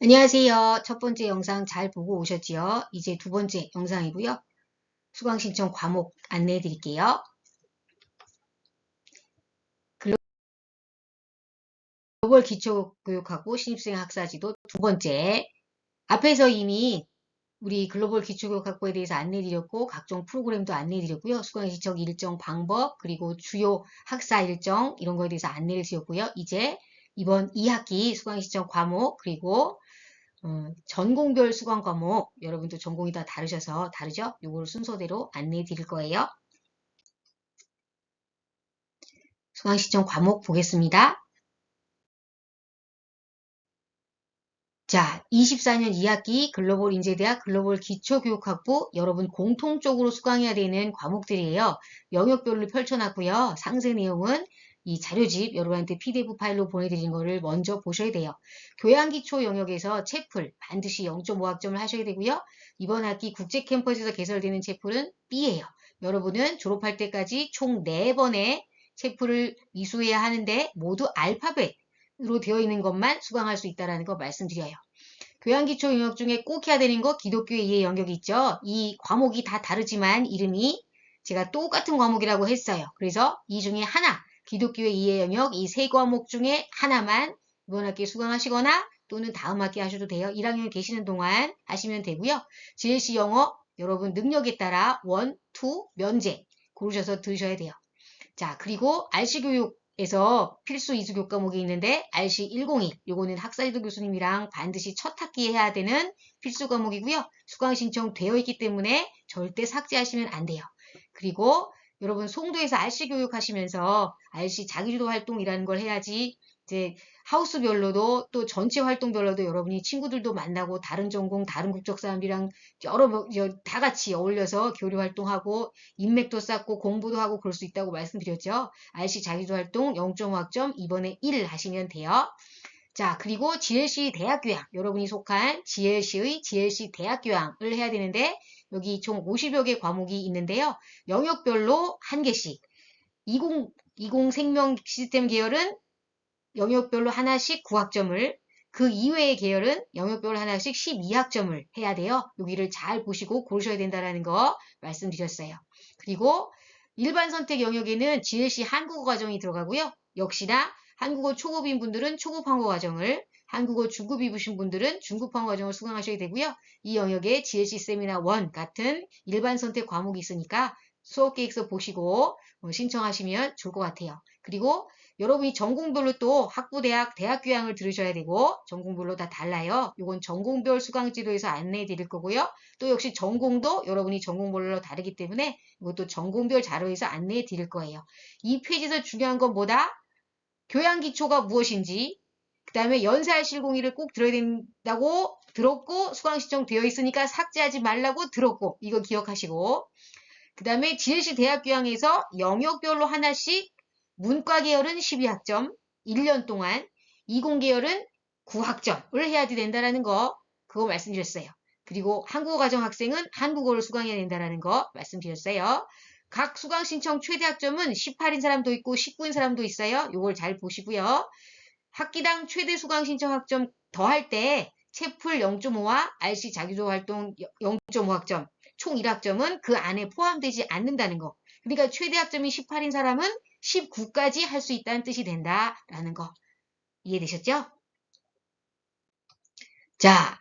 안녕하세요. 첫 번째 영상 잘 보고 오셨지요? 이제 두 번째 영상이고요. 수강 신청 과목 안내해 드릴게요. 글로벌 기초교육하고 신입생 학사지도 두 번째. 앞에서 이미 우리 글로벌 기초교육학부에 대해서 안내해 드렸고 각종 프로그램도 안내해 드렸고요. 수강 신청 일정 방법 그리고 주요 학사 일정 이런 거에 대해서 안내를 드렸고요. 이제 이번 2학기 수강 신청 과목 그리고 전공별 수강 과목 여러분도 전공이 다 다르셔서 다르죠? 요걸 순서대로 안내해 드릴 거예요. 수강 신청 과목 보겠습니다. 자, 24년 2학기 글로벌 인재대학 글로벌 기초교육학부 여러분 공통적으로 수강해야 되는 과목들이에요. 영역별로 펼쳐놨고요. 상세 내용은 이 자료집 여러분한테 PDF 파일로 보내드린 거를 먼저 보셔야 돼요. 교양기초 영역에서 채플 반드시 0.5학점을 하셔야 되고요. 이번 학기 국제캠퍼스에서 개설되는 채플은 B예요. 여러분은 졸업할 때까지 총 4번의 채플을 이수해야 하는데 모두 알파벳으로 되어 있는 것만 수강할 수 있다는 거 말씀드려요. 교양기초 영역 중에 꼭 해야 되는 거 기독교의 이해 영역이 있죠. 이 과목이 다 다르지만 이름이 제가 똑같은 과목이라고 했어요. 그래서 이 중에 하나 기독교의 이해 영역 이 세 과목 중에 하나만 이번 학기에 수강하시거나 또는 다음 학기에 하셔도 돼요. 1학년 계시는 동안 하시면 되고요. GLC 영어 여러분 능력에 따라 1, 2 면제 고르셔서 들으셔야 돼요. 자, 그리고 RC교육에서 필수 이수 교과목이 있는데 RC101 요거는 학사이도 교수님이랑 반드시 첫 학기에 해야 되는 필수 과목이고요. 수강 신청 되어 있기 때문에 절대 삭제하시면 안 돼요. 그리고 여러분 송도에서 RC교육 하시면서 RC 자기주도 활동이라는 걸 해야지 이제 하우스별로도 또 전체 활동별로도 여러분이 친구들도 만나고 다른 전공, 다른 국적 사람들이랑 다 같이 어울려서 교류 활동하고 인맥도 쌓고 공부도 하고 그럴 수 있다고 말씀드렸죠. RC 자기주도 활동 0.5학점 이번에 1 하시면 돼요. 자, 그리고 GLC 대학교양 여러분이 속한 GLC의 GLC 대학교양을 해야 되는데 여기 총 50여 개 과목이 있는데요. 영역별로 한 개씩 20 생명 시스템 계열은 영역별로 하나씩 9학점을 그 이외의 계열은 영역별로 하나씩 12학점을 해야 돼요. 여기를 잘 보시고 고르셔야 된다는 거 말씀드렸어요. 그리고 일반 선택 영역에는 GLC 한국어 과정이 들어가고요. 역시나 한국어 초급인 분들은 초급 한국어 과정을 한국어 중급 입으신 분들은 중급 한국어 과정을 수강하셔야 되고요. 이 영역에 GLC 세미나 1 같은 일반 선택 과목이 있으니까 수업 계획서 보시고 신청하시면 좋을 것 같아요. 그리고 여러분이 전공별로 또 학부대학, 대학교양을 들으셔야 되고 전공별로 다 달라요. 이건 전공별 수강지도에서 안내해 드릴 거고요. 또 역시 전공도 여러분이 전공별로 다르기 때문에 이것도 전공별 자료에서 안내해 드릴 거예요. 이 페이지에서 중요한 건 뭐다? 교양기초가 무엇인지 그 다음에 연세할 실공의를 꼭 들어야 된다고 들었고 수강 신청 되어 있으니까 삭제하지 말라고 들었고 이거 기억하시고 그 다음에 GLC 대학교양에서 영역별로 하나씩 문과 계열은 12학점 1년 동안 20 계열은 9학점을 해야 된다는 거 그거 말씀드렸어요. 그리고 한국어 과정 학생은 한국어를 수강해야 된다는 거 말씀드렸어요. 각 수강 신청 최대 학점은 18인 사람도 있고 19인 사람도 있어요. 이걸 잘 보시고요. 학기당 최대 수강 신청 학점 더할 때 채플 0.5와 RC 자기주도 활동 0.5학점 총 1학점은 그 안에 포함되지 않는다는 거. 그러니까 최대 학점이 18인 사람은 19까지 할 수 있다는 뜻이 된다라는 거. 이해되셨죠? 자,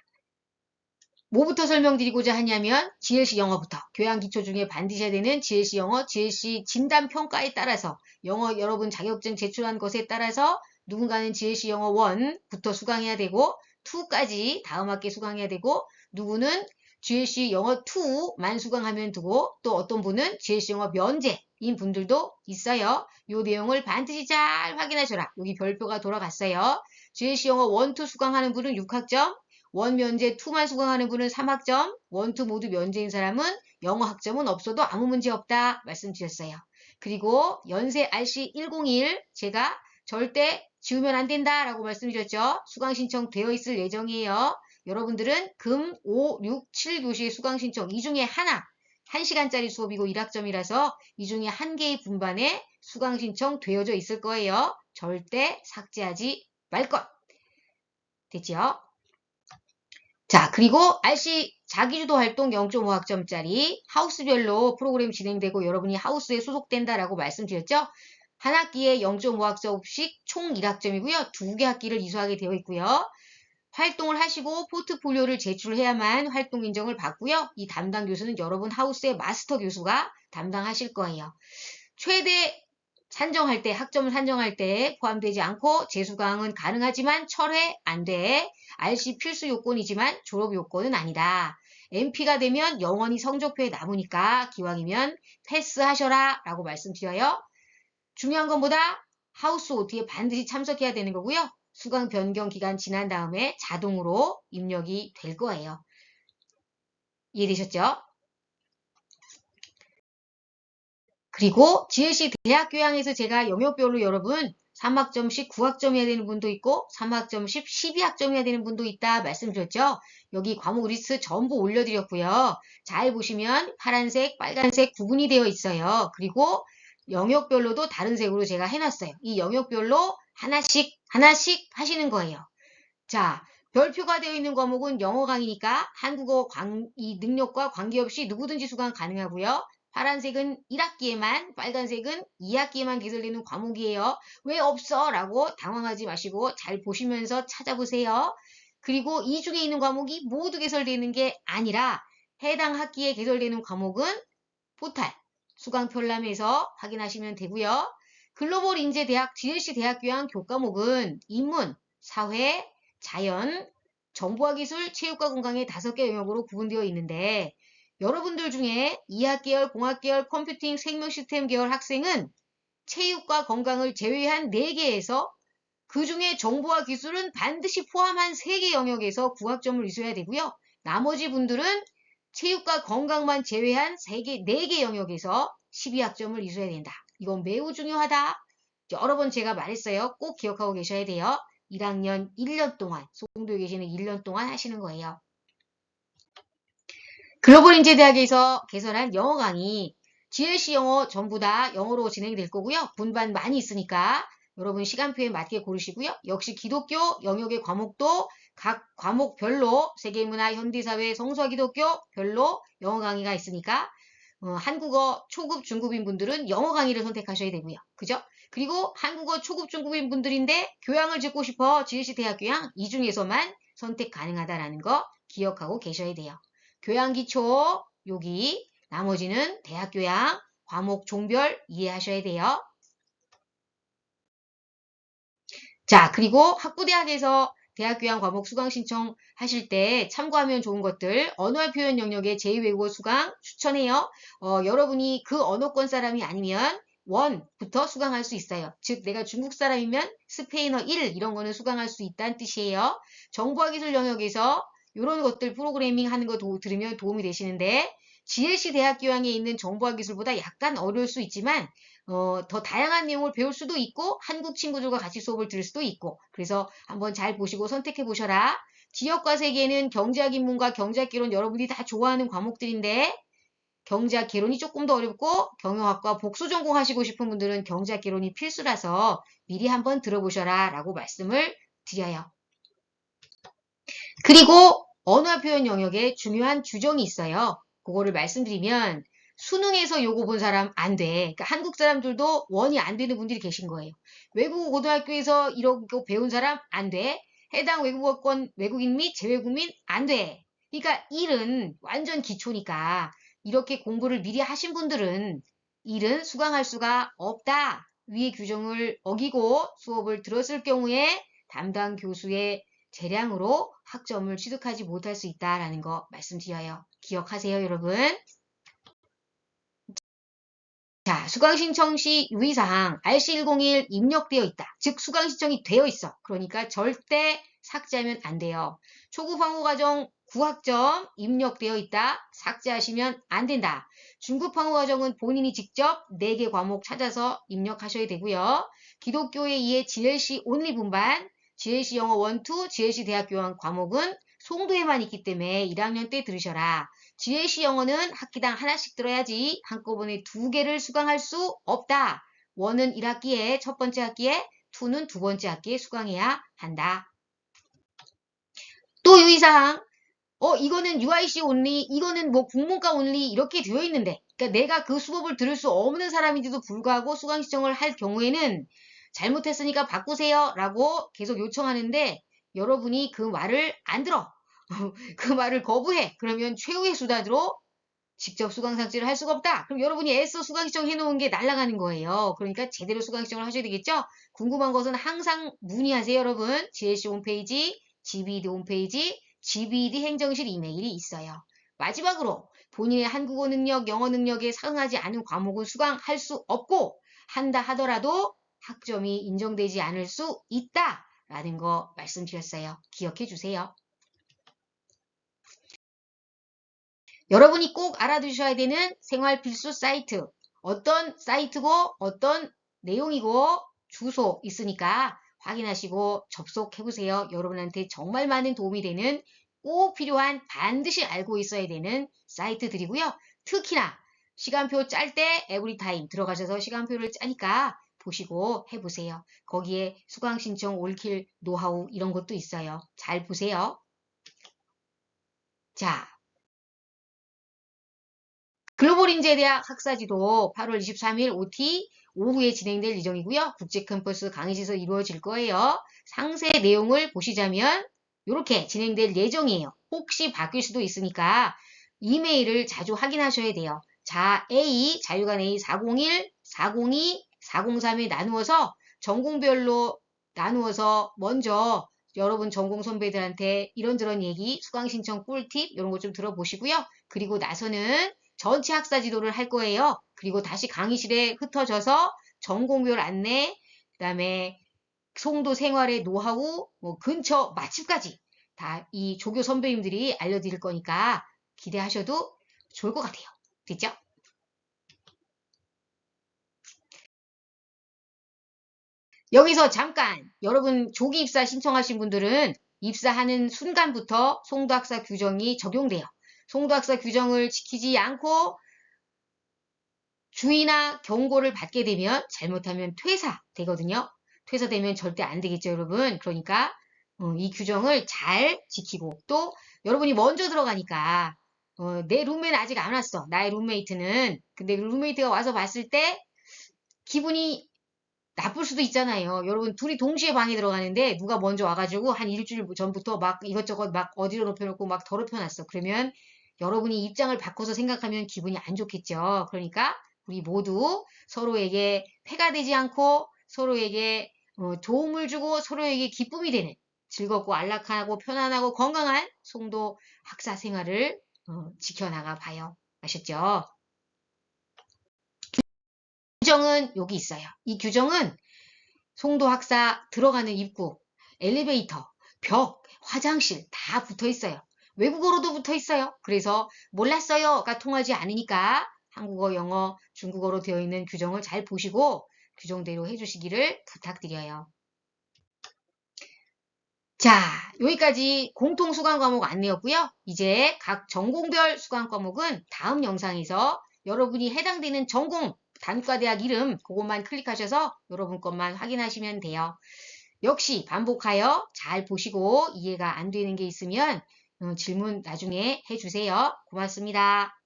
뭐부터 설명드리고자 하냐면 GLC 영어부터 교양 기초 중에 반드시 해야 되는 GLC 영어, GLC 진단 평가에 따라서 영어 여러분 자격증 제출한 것에 따라서 누군가는 GLC 영어 1부터 수강해야 되고 2까지 다음 학기에 수강해야 되고 누구는 GLC 영어 2만 수강하면 되고 또 어떤 분은 GLC 영어 면제인 분들도 있어요. 이 내용을 반드시 잘 확인하셔라. 여기 별표가 돌아갔어요. GLC 영어 1, 2 수강하는 분은 6학점 1 면제 2만 수강하는 분은 3학점 1, 2 모두 면제인 사람은 영어 학점은 없어도 아무 문제 없다 말씀드렸어요. 그리고 연세 RC101 제가 절대 지우면 안 된다라고 말씀드렸죠. 수강 신청 되어 있을 예정이에요. 여러분들은 금, 5, 6, 7교시의 수강 신청 이 중에 하나 1시간짜리 수업이고 1학점이라서 이 중에 한 개의 분반에 수강 신청 되어져 있을 거예요. 절대 삭제하지 말 것. 됐죠? 자, 그리고 RC 자기주도 활동 0.5학점짜리 하우스별로 프로그램 진행되고 여러분이 하우스에 소속된다라고 말씀드렸죠? 한 학기에 0.5학점씩 총 1학점이고요. 2개 학기를 이수하게 되어 있고요. 활동을 하시고 포트폴리오를 제출해야만 활동 인정을 받고요. 이 담당 교수는 여러분 하우스의 마스터 교수가 담당하실 거예요. 최대 산정할 때, 학점을 산정할 때 포함되지 않고 재수강은 가능하지만 철회 안 돼. RC 필수 요건이지만 졸업 요건은 아니다. MP가 되면 영원히 성적표에 남으니까 기왕이면 패스하셔라 라고 말씀드려요. 중요한 것보다 하우스 OT에 반드시 참석해야 되는 거고요. 수강 변경 기간 지난 다음에 자동으로 입력이 될 거예요. 이해되셨죠? 그리고 GLC 대학 교양에서 제가 영역별로 여러분 3학점씩 9학점 해야 되는 분도 있고 3학점씩 12학점 해야 되는 분도 있다 말씀드렸죠. 여기 과목 리스트 전부 올려드렸고요. 잘 보시면 파란색, 빨간색 구분이 되어 있어요. 그리고 영역별로도 다른 색으로 제가 해놨어요. 이 영역별로 하나씩 하시는 거예요. 자, 별표가 되어 있는 과목은 영어 강의니까 한국어 이 능력과 관계없이 누구든지 수강 가능하고요. 파란색은 1학기에만, 빨간색은 2학기에만 개설되는 과목이에요. 왜 없어? 라고 당황하지 마시고 잘 보시면서 찾아보세요. 그리고 이 중에 있는 과목이 모두 개설되는 게 아니라 해당 학기에 개설되는 과목은 포탈, 수강 편람에서 확인하시면 되고요. 글로벌 인재 대학 GLC 대학교양 교과목은 인문, 사회, 자연, 정보화 기술, 체육과 건강의 5개 영역으로 구분되어 있는데 여러분들 중에 이학계열, 공학계열, 컴퓨팅, 생명 시스템 계열 학생은 체육과 건강을 제외한 4개에서 그 중에 정보와 기술은 반드시 포함한 3개 영역에서 9학점을 이수해야 되고요. 나머지 분들은 체육과 건강만 제외한 4개 영역에서 12학점을 이수해야 된다. 이건 매우 중요하다. 여러 번 제가 말했어요. 꼭 기억하고 계셔야 돼요. 1학년 1년 동안, 송도에 계시는 1년 동안 하시는 거예요. 글로벌 인재대학에서 개설한 영어 강의, GLC 영어 전부 다 영어로 진행될 거고요. 분반 많이 있으니까 여러분 시간표에 맞게 고르시고요. 역시 기독교 영역의 과목도 각 과목별로 세계문화, 현대사회, 성서 기독교 별로 영어 강의가 있으니까 한국어 초급 중급인 분들은 영어 강의를 선택하셔야 되고요. 그죠? 그리고 한국어 초급 중급인 분들인데 교양을 듣고 싶어 GLC 대학 교양 이 중에서만 선택 가능하다라는 거 기억하고 계셔야 돼요. 교양 기초 여기 나머지는 대학 교양 과목 종별 이해하셔야 돼요. 자, 그리고 학부대학에서 대학교양 과목 수강 신청하실 때 참고하면 좋은 것들 언어와 표현 영역의 제2외국어 수강 추천해요. 여러분이 그 언어권 사람이 아니면 1부터 수강할 수 있어요. 즉 내가 중국 사람이면 스페인어 1 이런 거는 수강할 수 있다는 뜻이에요. 정보화 기술 영역에서 이런 것들 프로그래밍 하는 거 들으면 도움이 되시는데 GLC 대학 교양에 있는 정보화 기술보다 약간 어려울 수 있지만 더 다양한 내용을 배울 수도 있고 한국 친구들과 같이 수업을 들을 수도 있고 그래서 한번 잘 보시고 선택해 보셔라. 지역과 세계는 경제학 인문과 경제학 개론 여러분이 다 좋아하는 과목들인데 경제학 개론이 조금 더 어렵고 경영학과 복수 전공하시고 싶은 분들은 경제학 개론이 필수라서 미리 한번 들어보셔라 라고 말씀을 드려요. 그리고 언어와 표현 영역에 중요한 규정이 있어요. 그거를 말씀드리면 수능에서 요거 본 사람 안 돼. 그러니까 한국 사람들도 원이 안 되는 분들이 계신 거예요. 외국어 고등학교에서 이러고 배운 사람 안 돼. 해당 외국어권 외국인 및 재외국민 안 돼. 그러니까 1은 완전 기초니까 이렇게 공부를 미리 하신 분들은 1은 수강할 수가 없다. 위의 규정을 어기고 수업을 들었을 경우에 담당 교수의 재량으로 학점을 취득하지 못할 수 있다라는 거 말씀드려요. 기억하세요, 여러분. 자, 수강 신청 시 유의사항 RC101 입력되어 있다. 즉 수강 신청이 되어 있어. 그러니까 절대 삭제하면 안 돼요. 초급 황호 과정 9학점 입력되어 있다. 삭제하시면 안 된다. 중급 황호 과정은 본인이 직접 4개 과목 찾아서 입력하셔야 되고요. 기독교에 의해 GLC 온리 분반, GLC 영어 1, 2, GLC 대학 교양 과목은 송도에만 있기 때문에 1학년 때 들으셔라. GLC 영어는 학기당 하나씩 들어야지 한꺼번에 2개를 수강할 수 없다. 1은 1학기에 첫 번째 학기에 2는 두 번째 학기에 수강해야 한다. 또 유의사항 이거는 UIC only, 이거는 뭐 국문과 only 이렇게 되어 있는데, 그러니까 내가 그 수업을 들을 수 없는 사람인데도 불구하고 수강 신청을 할 경우에는 잘못했으니까 바꾸세요 라고 계속 요청하는데 여러분이 그 말을 안 들어. 그 말을 거부해. 그러면 최후의 수단으로 직접 수강 상지를 할 수가 없다. 그럼 여러분이 애써 수강 신청 해놓은 게 날아가는 거예요. 그러니까 제대로 수강 신청을 하셔야 되겠죠? 궁금한 것은 항상 문의하세요, 여러분. GLC 홈페이지, GBED 홈페이지, GBED 행정실 이메일이 있어요. 마지막으로 본인의 한국어 능력, 영어 능력에 상응하지 않은 과목은 수강할 수 없고 한다 하더라도 학점이 인정되지 않을 수 있다라는 거 말씀드렸어요. 기억해 주세요. 여러분이 꼭 알아두셔야 되는 생활 필수 사이트. 어떤 사이트고 어떤 내용이고 주소 있으니까 확인하시고 접속해보세요. 여러분한테 정말 많은 도움이 되는 꼭 필요한 반드시 알고 있어야 되는 사이트들이고요. 특히나 시간표 짤 때 에브리타임 들어가셔서 시간표를 짜니까 보시고 해보세요. 거기에 수강 신청 올킬 노하우 이런 것도 있어요. 잘 보세요. 자, 글로벌인재대학 학사지도 8월 23일 OT 오후에 진행될 예정이고요. 국제캠퍼스 강의실에서 이루어질 거예요. 상세 내용을 보시자면 이렇게 진행될 예정이에요. 혹시 바뀔 수도 있으니까 이메일을 자주 확인하셔야 돼요. 자, A, 자유관 A 401, 402, 403에 나누어서 전공별로 나누어서 먼저 여러분 전공 선배들한테 이런저런 얘기, 수강 신청 꿀팁 이런 거 좀 들어보시고요. 그리고 나서는 전체 학사 지도를 할 거예요. 그리고 다시 강의실에 흩어져서 전공별 안내, 그 다음에 송도 생활의 노하우, 뭐 근처 맛집까지 다 이 조교 선배님들이 알려드릴 거니까 기대하셔도 좋을 것 같아요. 됐죠? 여기서 잠깐 여러분 조기 입사 신청하신 분들은 입사하는 순간부터 송도학사 규정이 적용돼요. 송도학사 규정을 지키지 않고 주의나 경고를 받게 되면 잘못하면 퇴사 되거든요. 퇴사되면 절대 안 되겠죠, 여러분. 그러니까 이 규정을 잘 지키고 또 여러분이 먼저 들어가니까 내 룸메는 아직 안 왔어. 나의 룸메이트는. 근데 룸메이트가 와서 봤을 때 기분이 나쁠 수도 있잖아요. 여러분 둘이 동시에 방에 들어가는데 누가 먼저 와가지고 한 일주일 전부터 막 이것저것 막 어디로 높여놓고 막 더럽혀놨어. 그러면 여러분이 입장을 바꿔서 생각하면 기분이 안 좋겠죠. 그러니까 우리 모두 서로에게 폐가 되지 않고 서로에게 도움을 주고 서로에게 기쁨이 되는 즐겁고 안락하고 편안하고 건강한 송도 학사 생활을 지켜나가 봐요. 아셨죠? 규정은 여기 있어요. 이 규정은 송도 학사 들어가는 입구, 엘리베이터, 벽, 화장실 다 붙어 있어요. 외국어로도 붙어 있어요. 그래서 몰랐어요가 통하지 않으니까 한국어, 영어, 중국어로 되어 있는 규정을 잘 보시고 규정대로 해주시기를 부탁드려요. 자, 여기까지 공통 수강 과목 안내였고요. 이제 각 전공별 수강 과목은 다음 영상에서 여러분이 해당되는 전공 단과대학 이름 그것만 클릭하셔서 여러분 것만 확인하시면 돼요. 역시 반복하여 잘 보시고 이해가 안 되는 게 있으면 질문 나중에 해주세요. 고맙습니다.